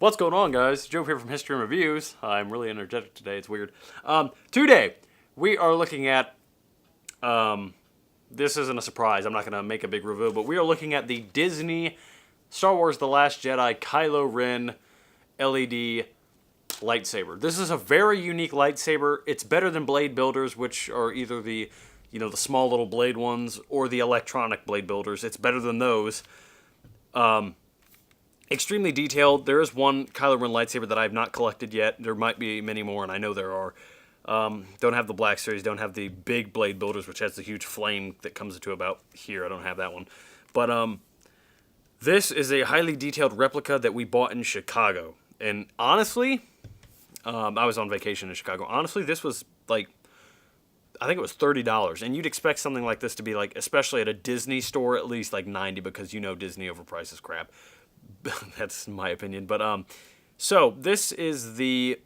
What's going on, guys? Joe here from History and Reviews. I'm really energetic today. It's weird. Today, we are looking at... this isn't a surprise. I'm not going to make a big review, but we are looking at the Disney Star Wars The Last Jedi Kylo Ren LED lightsaber. This is a very unique lightsaber. It's better than blade builders, which are either the small little blade ones or the electronic blade builders. It's better than those. Extremely detailed. There is one Kylo Ren lightsaber that I have not collected yet. There might be many more, and I know there are. Don't have the Black Series. Don't have the big blade builders, which has the huge flame that comes to about here. I don't have that one. But this is a highly detailed replica that we bought in Chicago. And honestly, I was on vacation in Chicago. Honestly, this was like, I think it was $30. And you'd expect something like this to be like, especially at a Disney store, at least like $90, because Disney overprices crap. That's my opinion. But so this is the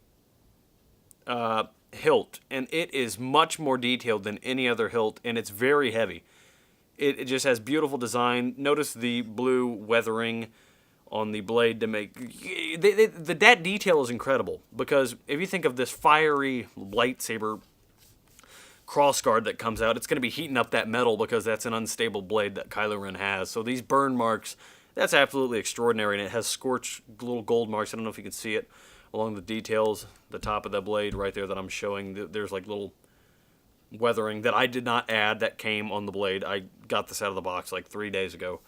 hilt, and it is much more detailed than any other hilt, and it's very heavy. It just has beautiful design. Notice the blue weathering on the blade to make... that detail is incredible, because if you think of this fiery lightsaber crossguard that comes out, it's going to be heating up that metal because that's an unstable blade that Kylo Ren has. So these burn marks... That's absolutely extraordinary, and it has scorched little gold marks. I don't know if you can see it along the details, the top of the blade right there that I'm showing. There's like little weathering that I did not add that came on the blade. I got this out of the box like 3 days ago.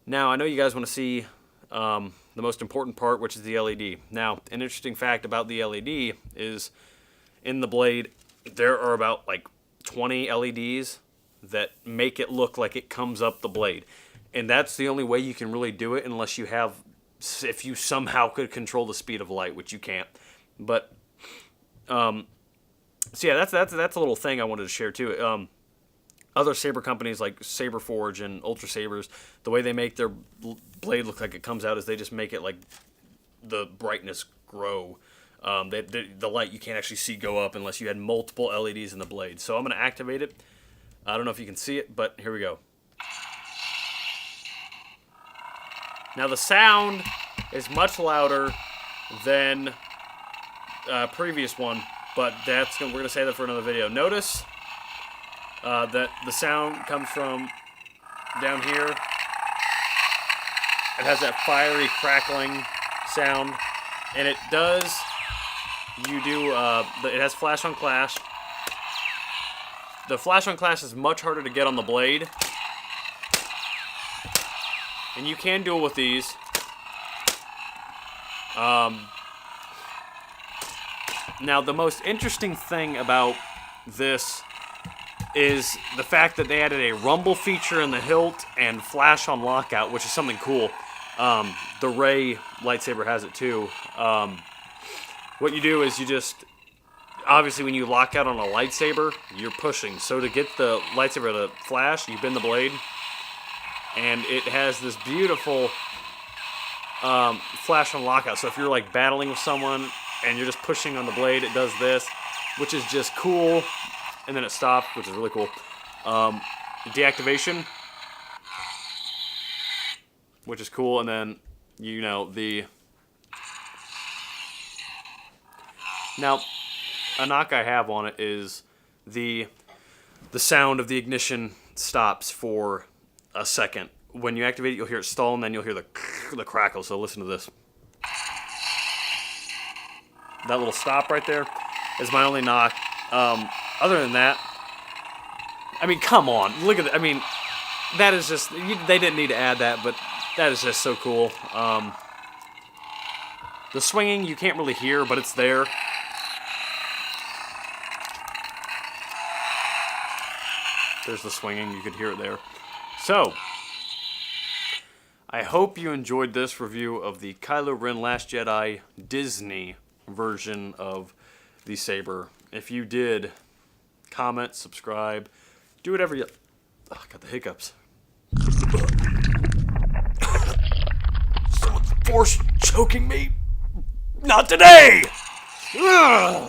Now, I know you guys want to see the most important part, which is the LED. Now, an interesting fact about the LED is in the blade, there are about like 20 LEDs that make it look like it comes up the blade. And that's the only way you can really do it, unless you have, if you somehow could control the speed of light, which you can't. But, so yeah, that's a little thing I wanted to share too. Other saber companies like Saber Forge and Ultra Sabers, the way they make their blade look like it comes out is they just make it like the brightness grow. The light you can't actually see go up unless you had multiple LEDs in the blade. So I'm going to activate it. I don't know if you can see it, but here we go. Now the sound is much louder than previous one, but we're going to save that for another video. Notice that the sound comes from down here. It has that fiery crackling sound, and it does. It has flash on clash. The flash on clash is much harder to get on the blade. And you can do it with these. Now, the most interesting thing about this is the fact that they added a rumble feature in the hilt and flash on lockout, which is something cool. The Rey lightsaber has it too. What you do is you just... Obviously, when you lock out on a lightsaber, you're pushing. So to get the lightsaber to flash, you bend the blade. And it has this beautiful flash on lockout. So if you're like battling with someone and you're just pushing on the blade, it does this, which is just cool. And then it stops, which is really cool. Deactivation, which is cool. And then, Now, a knock I have on it is the sound of the ignition stops for a second. When you activate it, you'll hear it stall, and then you'll hear the crackle. So listen to this. That little stop right there is my only knock. Other than that, I mean, come on, look at it. I mean, that is just, they didn't need to add that, but that is just so cool. The swinging you can't really hear, but it's there. There's the swinging, you could hear it there. So, I hope you enjoyed this review of the Kylo Ren Last Jedi Disney version of the saber. If you did, comment, subscribe, do whatever you... Oh, I got the hiccups. Someone's force choking me. Not today! Ugh.